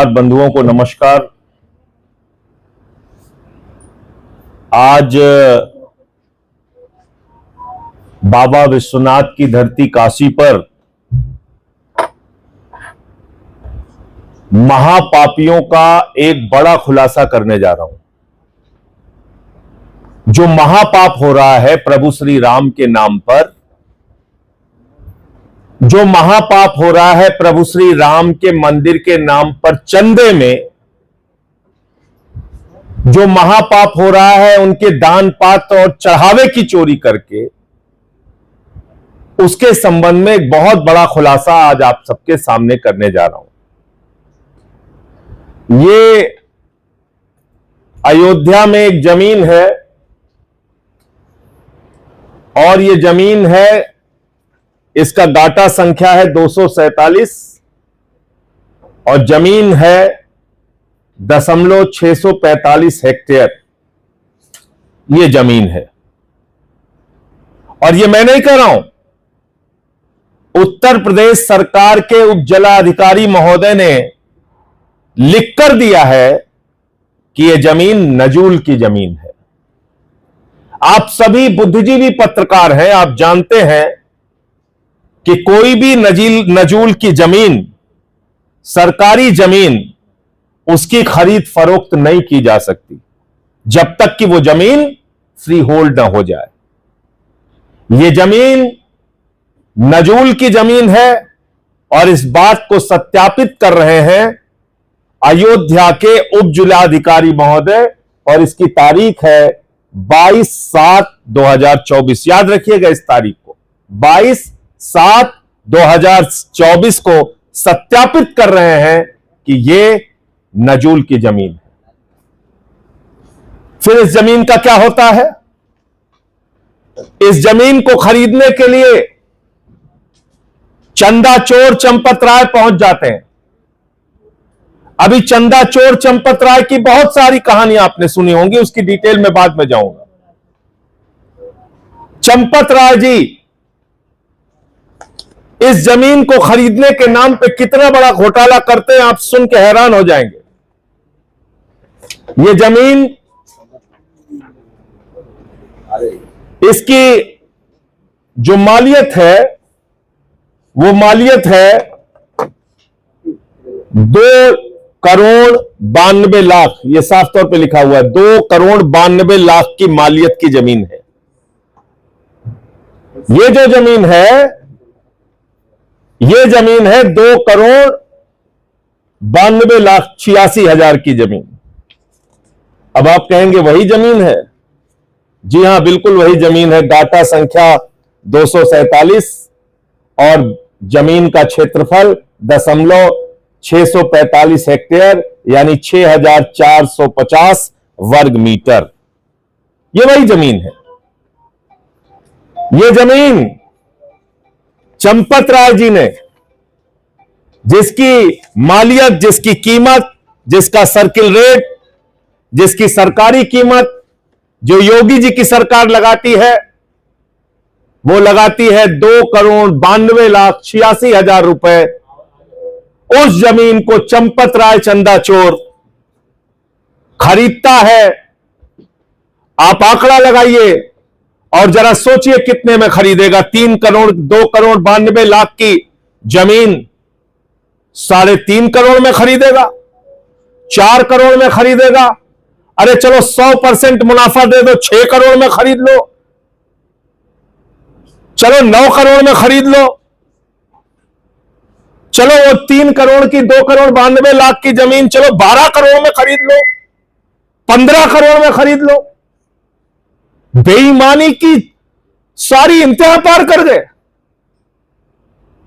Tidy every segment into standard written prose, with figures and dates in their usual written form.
बंधुओं को नमस्कार। आज बाबा विश्वनाथ की धरती काशी पर महापापियों का एक बड़ा खुलासा करने जा रहा हूं। जो महापाप हो रहा है प्रभु श्री राम के नाम पर, जो महापाप हो रहा है प्रभु श्री राम के मंदिर के नाम पर चंदे में, जो महापाप हो रहा है उनके दान पात्र और चढ़ावे की चोरी करके, उसके संबंध में एक बहुत बड़ा खुलासा आज आप सबके सामने करने जा रहा हूं। ये अयोध्या में एक जमीन है और ये जमीन है, इसका डाटा संख्या है 247 और जमीन है 645 हेक्टेयर। ये जमीन है और ये मैं नहीं कह रहा हूं, उत्तर प्रदेश सरकार के उप जिलाधिकारी महोदय ने लिख कर दिया है कि यह जमीन नजूल की जमीन है। आप सभी बुद्धिजीवी पत्रकार हैं, आप जानते हैं कि कोई भी नजूल की जमीन, सरकारी जमीन, उसकी खरीद फरोख्त नहीं की जा सकती जब तक कि वो जमीन फ्री होल्ड न हो जाए। ये जमीन नजूल की जमीन है और इस बात को सत्यापित कर रहे हैं अयोध्या के उप जिलाधिकारी महोदय, और इसकी तारीख है 22/7/2024। याद रखिएगा इस तारीख को, 22/7/2024 को सत्यापित कर रहे हैं कि यह नजूल की जमीन है। फिर इस जमीन का क्या होता है? इस जमीन को खरीदने के लिए चंदा चोर चंपत राय पहुंच जाते हैं। अभी चंदा चोर चंपत राय की बहुत सारी कहानियां आपने सुनी होंगी, उसकी डिटेल में बाद में जाऊंगा। चंपत राय जी इस जमीन को खरीदने के नाम पे कितना बड़ा घोटाला करते हैं, आप सुन के हैरान हो जाएंगे। ये जमीन, इसकी जो मालियत है वो मालियत है 2,92,00,000। ये साफ तौर पे लिखा हुआ है, 2,92,00,000 की मालियत की जमीन है। ये जो जमीन है, ये जमीन है 2,92,86,000 की जमीन। अब आप कहेंगे वही जमीन है? जी हां, बिल्कुल वही जमीन है। डाटा संख्या 247 और जमीन का क्षेत्रफल 645 हेक्टेयर यानी 6,450 वर्ग मीटर। ये वही जमीन है। ये जमीन चंपत राय जी ने, जिसकी मालियत, जिसकी कीमत, जिसका सर्किल रेट, जिसकी सरकारी कीमत जो योगी जी की सरकार लगाती है, वो लगाती है 2,92,86,000 रुपए। उस जमीन को चंपत राय चंदा चोर खरीदता है। आप आंकड़ा लगाइए और जरा सोचिए कितने में खरीदेगा। 2,92,00,000 की जमीन 3.5 करोड़ में खरीदेगा, 4 करोड़ में खरीदेगा। अरे चलो 100% मुनाफा दे दो, 6 करोड़ में खरीद लो, चलो 9 करोड़ में खरीद लो, चलो वो 3 करोड़ की 2,92,00,000 की जमीन चलो 12 करोड़ में खरीद लो, 15 करोड़ में खरीद लो। बेईमानी की सारी इंतहा पार कर गए।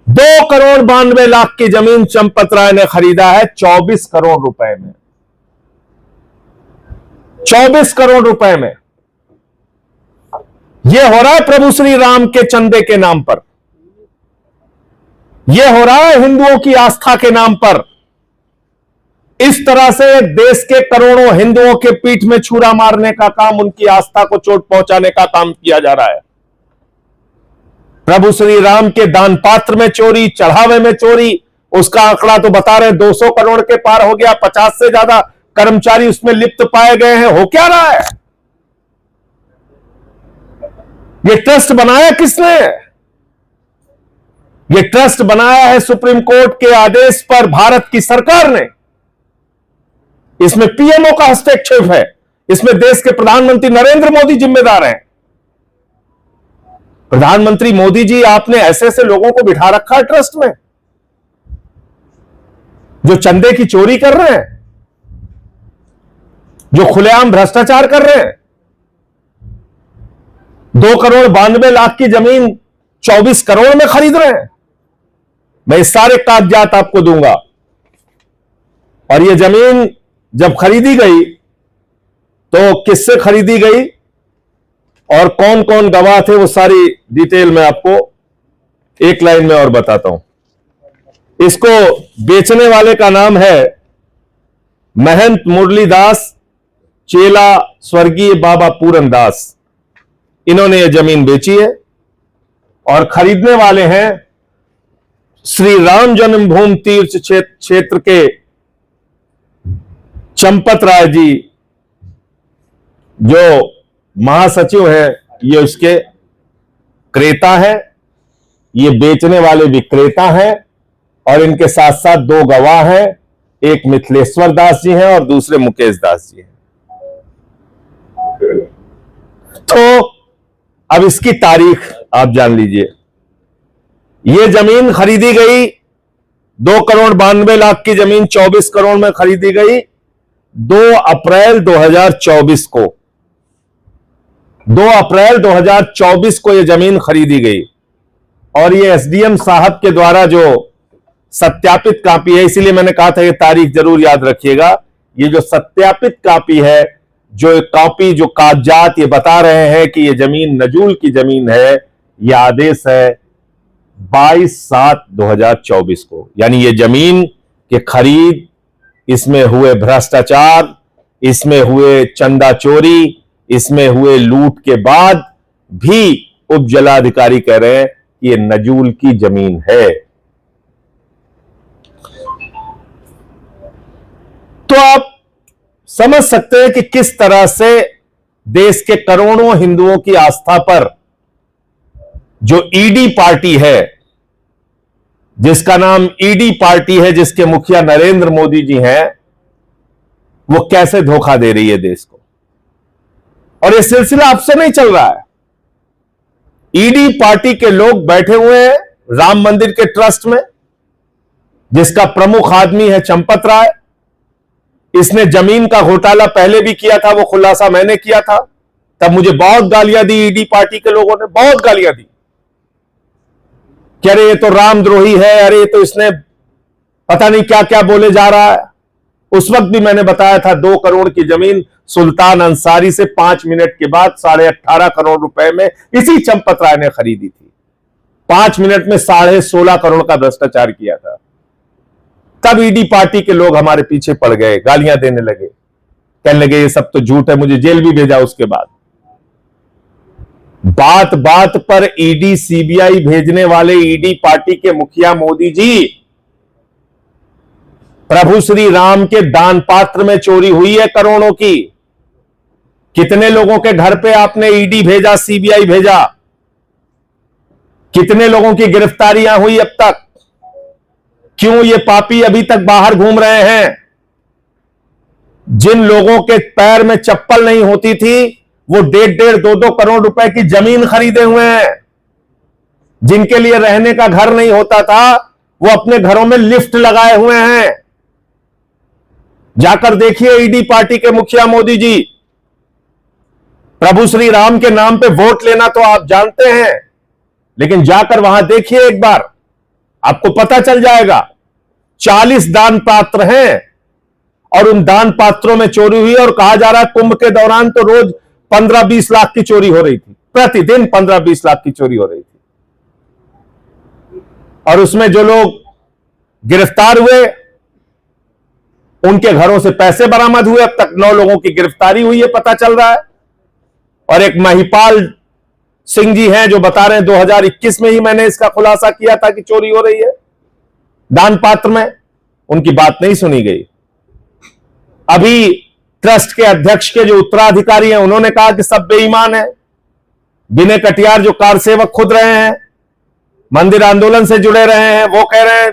2,92,00,000 की जमीन चंपत राय ने खरीदा है 24 करोड़ रुपए में। 24 करोड़ रुपए में। यह हो रहा है प्रभु श्री राम के चंदे के नाम पर, यह हो रहा है हिंदुओं की आस्था के नाम पर। इस तरह से देश के करोड़ों हिंदुओं के पीठ में छुरा मारने का काम, उनकी आस्था को चोट पहुंचाने का काम किया जा रहा है। प्रभु श्री राम के दान पात्र में चोरी, चढ़ावे में चोरी, उसका आंकड़ा तो बता रहे हैं 200 करोड़ के पार हो गया, 50 से ज्यादा कर्मचारी उसमें लिप्त पाए गए हैं। हो क्या रहा है? ये ट्रस्ट बनाया किसने? ये ट्रस्ट बनाया है सुप्रीम कोर्ट के आदेश पर भारत की सरकार ने। इसमें पीएमओ का हस्तक्षेप है, इसमें देश के प्रधानमंत्री नरेंद्र मोदी जिम्मेदार हैं। प्रधानमंत्री मोदी जी, आपने ऐसे ऐसे लोगों को बिठा रखा है ट्रस्ट में जो चंदे की चोरी कर रहे हैं, जो खुलेआम भ्रष्टाचार कर रहे हैं। 2,92,00,000 की जमीन 24 करोड़ में खरीद रहे हैं। मैं इस सारे कागजात आपको दूंगा। और यह जमीन जब खरीदी गई तो किससे खरीदी गई और कौन कौन गवाह थे, वो सारी डिटेल मैं आपको एक लाइन में और बताता हूं। इसको बेचने वाले का नाम है महंत मुरलीदास, चेला स्वर्गीय बाबा पूरन दास। इन्होंने यह जमीन बेची है। और खरीदने वाले हैं श्री राम जन्मभूमि तीर्थ क्षेत्र के चंपत राय जी, जो महासचिव है। ये उसके क्रेता है, ये बेचने वाले विक्रेता हैं। और इनके साथ साथ 2 गवाह हैं, एक मिथिलेश्वर दास जी हैं और दूसरे मुकेश दास जी हैं। तो अब इसकी तारीख आप जान लीजिए। यह जमीन खरीदी गई 2,92,00,000 की जमीन 24 करोड़ में खरीदी गई 2 अप्रैल 2024 को। 2 अप्रैल 2024 को यह जमीन खरीदी गई। और यह एसडीएम साहब के द्वारा जो सत्यापित कॉपी है, इसीलिए मैंने कहा था यह तारीख जरूर याद रखिएगा। ये जो सत्यापित कॉपी है, जो कॉपी, जो कागजात ये बता रहे हैं कि यह जमीन नजूल की जमीन है, यह आदेश है 22/7/2024 को। यानी यह जमीन के खरीद, इसमें हुए भ्रष्टाचार, इसमें हुए चंदा चोरी, इसमें हुए लूट के बाद भी उप जिलाधिकारी कह रहे हैं कि यह नजूल की जमीन है। तो आप समझ सकते हैं कि किस तरह से देश के करोड़ों हिंदुओं की आस्था पर जो ईडी पार्टी है, जिसका नाम ईडी पार्टी है, जिसके मुखिया नरेंद्र मोदी जी हैं, वो कैसे धोखा दे रही है देश को। और यह सिलसिला अब से नहीं चल रहा है। ईडी पार्टी के लोग बैठे हुए हैं राम मंदिर के ट्रस्ट में, जिसका प्रमुख आदमी है चंपत राय। इसने जमीन का घोटाला पहले भी किया था, वो खुलासा मैंने किया था। तब मुझे बहुत गालियां दी ईडी पार्टी के लोगों ने, बहुत गालियां दी कि अरे ये तो रामद्रोही है, अरे ये तो इसने पता नहीं क्या क्या बोले जा रहा है। उस वक्त भी मैंने बताया था 2 करोड़ की जमीन सुल्तान अंसारी से 5 मिनट के बाद 18.5 करोड़ रुपए में इसी चंपत राय ने खरीदी थी। 5 मिनट में 16.5 करोड़ का भ्रष्टाचार किया था। तब ईडी पार्टी के लोग हमारे पीछे पड़ गए, गालियां देने लगे, कहने लगे ये सब तो झूठ है। मुझे जेल भी भेजा उसके बाद। बात बात पर ईडी सीबीआई भेजने वाले ईडी पार्टी के मुखिया मोदी जी, प्रभु श्री राम के दान पात्र में चोरी हुई है करोड़ों की। कितने लोगों के घर पे आपने ईडी भेजा, सीबीआई भेजा? कितने लोगों की गिरफ्तारियां हुई अब तक? क्यों ये पापी अभी तक बाहर घूम रहे हैं? जिन लोगों के पैर में चप्पल नहीं होती थी, वो 1.5, 2 करोड़ रुपए की जमीन खरीदे हुए हैं। जिनके लिए रहने का घर नहीं होता था, वो अपने घरों में लिफ्ट लगाए हुए हैं। जाकर देखिए ईडी पार्टी के मुखिया मोदी जी। प्रभु श्री राम के नाम पे वोट लेना तो आप जानते हैं, लेकिन जाकर वहां देखिए एक बार, आपको पता चल जाएगा। 40 दान पात्र हैं और उन दान पात्रों में चोरी हुई। और कहा जा रहा है कुंभ के दौरान तो रोज 15-20 लाख की चोरी हो रही थी, प्रतिदिन 15-20 लाख की चोरी हो रही थी। और उसमें जो लोग गिरफ्तार हुए, उनके घरों से पैसे बरामद हुए। अब तक 9 लोगों की गिरफ्तारी हुई है, पता चल रहा है। और एक महिपाल सिंह जी हैं जो बता रहे हैं 2021 में ही मैंने इसका खुलासा किया था कि चोरी हो रही है। दान पात्र में उनकी बात नहीं सुनी गई। अभी ट्रस्ट के अध्यक्ष के जो उत्तराधिकारी हैं उन्होंने कहा कि सब बेईमान है। विनय कटियार जो कार सेवक खुद रहे हैं, मंदिर आंदोलन से जुड़े रहे हैं, वो कह रहे हैं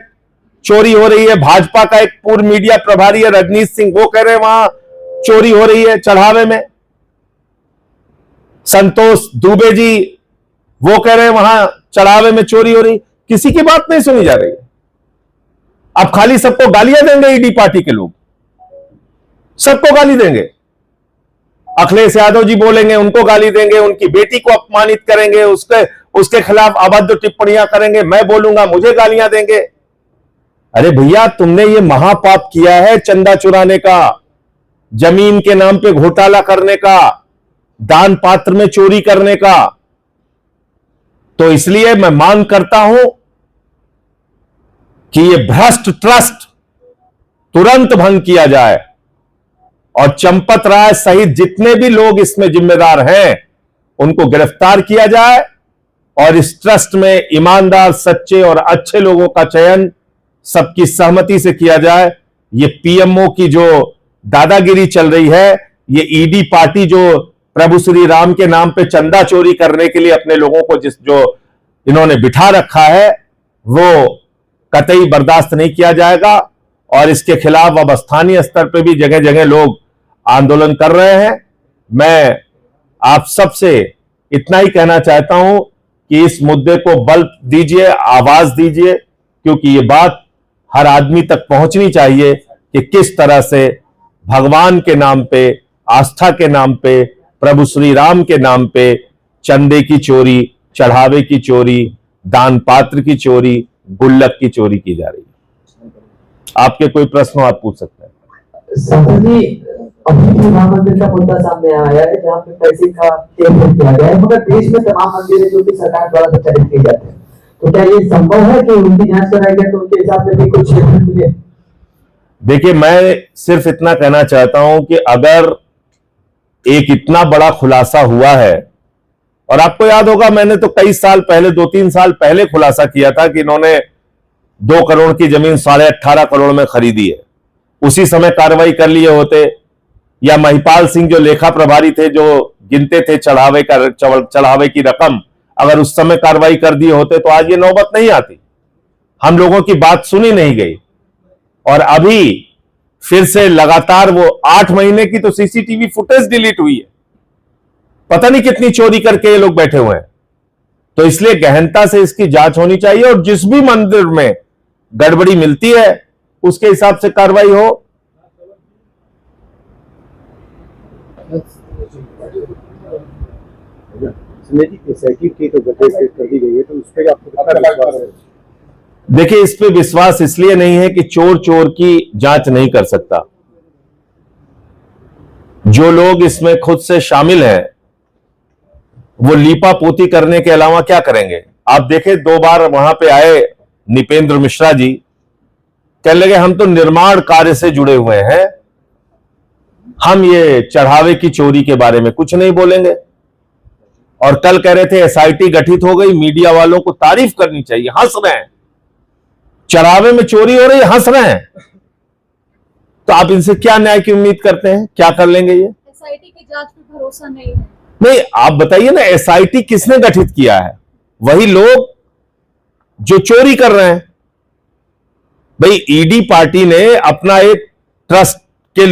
चोरी हो रही है। भाजपा का एक पूर्व मीडिया प्रभारी है रजनीश सिंह, वो कह रहे हैं वहां चोरी हो रही है चढ़ावे में। संतोष दुबे जी वो कह रहे हैं वहां चढ़ावे में चोरी हो रही। किसी की बात नहीं सुनी जा रही है। अब खाली सबको गालियां देंगे ईडी पार्टी के लोग, सबको गाली देंगे। अखिलेश यादव जी बोलेंगे, उनको गाली देंगे, उनकी बेटी को अपमानित करेंगे, उसके खिलाफ अभद्र टिप्पणियां करेंगे। मैं बोलूंगा, मुझे गालियां देंगे। अरे भैया, तुमने ये महापाप किया है चंदा चुराने का, जमीन के नाम पे घोटाला करने का, दान पात्र में चोरी करने का। तो इसलिए मैं मांग करता हूं कि ये भ्रष्ट ट्रस्ट तुरंत भंग किया जाए और चंपत राय सहित जितने भी लोग इसमें जिम्मेदार हैं उनको गिरफ्तार किया जाए और इस ट्रस्ट में ईमानदार, सच्चे और अच्छे लोगों का चयन सबकी सहमति से किया जाए। ये पीएमओ की जो दादागिरी चल रही है, ये ईडी पार्टी जो प्रभु श्री राम के नाम पे चंदा चोरी करने के लिए अपने लोगों को जो इन्होंने बिठा रखा है, वो कतई बर्दाश्त नहीं किया जाएगा। और इसके खिलाफ अब स्थानीय स्तर पे भी जगह जगह लोग आंदोलन कर रहे हैं। मैं आप सबसे इतना ही कहना चाहता हूं कि इस मुद्दे को बल दीजिए, आवाज दीजिए, क्योंकि ये बात हर आदमी तक पहुंचनी चाहिए कि किस तरह से भगवान के नाम पे, आस्था के नाम पे, प्रभु श्री राम के नाम पे चंदे की चोरी, चढ़ावे की चोरी, दान पात्र की चोरी, गुल्लक की चोरी की जा रही है। आपके कोई प्रश्न हो आप पूछ सकते हैं। संसद जी, अभी राम मंदिर का मुद्दा सामने आया है जहाँ पे पैसे का टेंडर किया गया है, मगर देश में तमाम मंदिर जो कि सरकार द्वारा संचालित किए जाते हैं, तो क्या ये संभव है कि उनकी जांच कराई जाए तो उनके हिसाब से भी कुछ मिले? देखिए, मैं सिर्फ इतना कहना चाहता हूं कि अगर एक इतना बड़ा खुलासा हुआ है, और आपको याद होगा मैंने तो कई साल पहले, 2-3 साल पहले खुलासा किया था कि इन्होंने 2 करोड़ की जमीन 18.5 करोड़ में खरीदी है। उसी समय कार्रवाई कर लिए होते, या महिपाल सिंह जो लेखा प्रभारी थे, जो गिनते थे चढ़ावे की रकम, अगर उस समय कार्रवाई कर दिए होते तो आज ये नौबत नहीं आती। हम लोगों की बात सुनी नहीं गई। और अभी फिर से लगातार वो 8 महीने की तो सीसीटीवी फुटेज डिलीट हुई है। पता नहीं कितनी चोरी करके ये लोग बैठे हुए हैं। तो इसलिए गहनता से इसकी जांच होनी चाहिए और जिस भी मंदिर में गड़बड़ी मिलती है उसके हिसाब से कार्रवाई हो। देखिए, इस पे विश्वास इसलिए नहीं है कि चोर चोर की जांच नहीं कर सकता। जो लोग इसमें खुद से शामिल हैं वो लीपा पोती करने के अलावा क्या करेंगे। आप देखें, 2 बार वहां पे आए निपेंद्र मिश्रा जी, कहने लगे हम तो निर्माण कार्य से जुड़े हुए हैं, हम ये चढ़ावे की चोरी के बारे में कुछ नहीं बोलेंगे। और कल कह रहे थे एसआईटी गठित हो गई, मीडिया वालों को तारीफ करनी चाहिए। हंस रहे हैं, चढ़ावे में चोरी हो रही है, हंस रहे हैं। तो आप इनसे क्या न्याय की उम्मीद करते हैं? क्या कर लेंगे ये? एसआईटी की जांच पे भरोसा नहीं है। नहीं, आप बताइए ना, एसआईटी किसने गठित किया है? वही लोग जो चोरी कर रहे हैं। भाई, ईडी पार्टी ने अपना एक ट्रस्ट के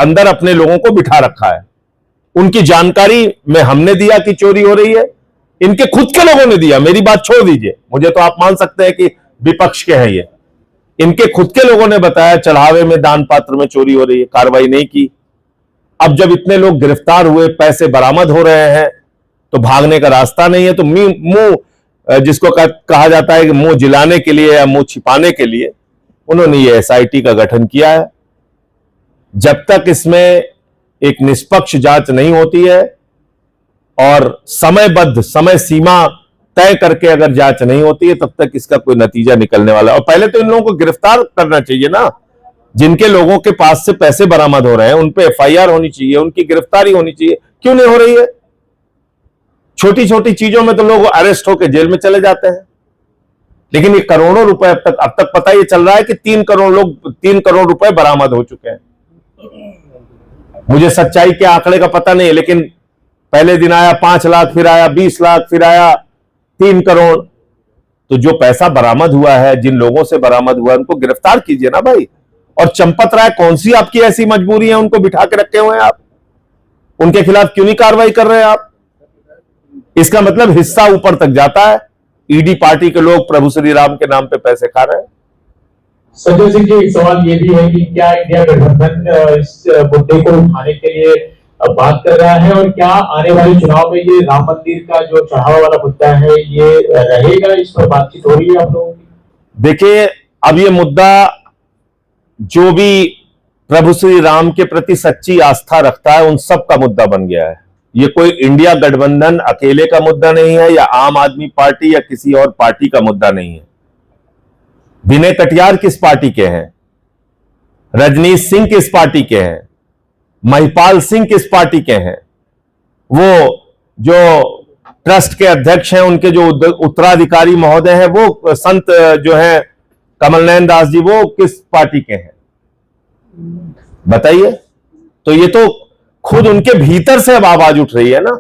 अंदर अपने लोगों को बिठा रखा है। उनकी जानकारी में हमने दिया कि चोरी हो रही है, इनके खुद के लोगों ने दिया। मेरी बात छोड़ दीजिए, मुझे तो आप मान सकते हैं कि विपक्ष के हैं ये। इनके खुद के लोगों ने बताया चढ़ावे में, दान पात्र में चोरी हो रही है, कार्रवाई नहीं की। अब जब इतने लोग गिरफ्तार हुए, पैसे बरामद हो रहे हैं, तो भागने का रास्ता नहीं है। तो मुंह जिसको कहा जाता है कि मुंह जिलाने के लिए या मुंह छिपाने के लिए उन्होंने ये एसआईटी का गठन किया है। जब तक इसमें एक निष्पक्ष जांच नहीं होती है और समयबद्ध, समय सीमा तय करके अगर जांच नहीं होती है, तब तक इसका कोई नतीजा निकलने वाला है। और पहले तो इन लोगों को गिरफ्तार करना चाहिए ना। जिनके लोगों के पास से पैसे बरामद हो रहे हैं उन पे एफआईआर होनी चाहिए, उनकी गिरफ्तारी होनी चाहिए। क्यों नहीं हो रही है? छोटी छोटी चीजों में तो लोग अरेस्ट होकर जेल में चले जाते हैं, लेकिन ये करोड़ों रुपए अब तक पता ये चल रहा है कि 3 करोड़ रुपए बरामद हो चुके हैं। मुझे सच्चाई के आंकड़े का पता नहीं है, लेकिन पहले दिन आया 5 लाख, फिर आया 20 लाख, फिर आया 3 करोड़। तो जो पैसा बरामद हुआ है, जिन लोगों से बरामद हुआ है, उनको गिरफ्तार कीजिए ना भाई। और चंपत राय, कौन सी आपकी ऐसी मजबूरी है उनको बिठा के रखे हुए हैं आप? उनके खिलाफ क्यों नहीं कार्रवाई कर रहे हैं आप? इसका मतलब हिस्सा ऊपर तक जाता है। ईडी पार्टी के लोग प्रभु श्री राम के नाम पे पैसे खा रहे हैं। संजय सिंह जी, एक सवाल ये भी है कि क्या इंडिया गठबंधन इस मुद्दे को उठाने के लिए बात कर रहा है, और क्या आने वाले चुनाव में ये राम मंदिर का जो चढ़ावा वाला मुद्दा है ये रहेगा? इस पर बातचीत हो रही है आप लोगों की? देखिए, अब ये मुद्दा, जो भी प्रभु श्री राम के प्रति सच्ची आस्था रखता है, उन सब का मुद्दा बन गया है। ये कोई इंडिया गठबंधन अकेले का मुद्दा नहीं है, या आम आदमी पार्टी या किसी और पार्टी का मुद्दा नहीं है। विनय कटियार किस पार्टी के हैं? रजनीश सिंह किस पार्टी के हैं? महिपाल सिंह किस पार्टी के हैं? वो जो ट्रस्ट के अध्यक्ष हैं, उनके जो उत्तराधिकारी महोदय हैं, वो संत जो हैं कमल नयन दास जी, वो किस पार्टी के हैं? बताइए। तो ये तो खुद उनके भीतर से अब आवाज उठ रही है ना।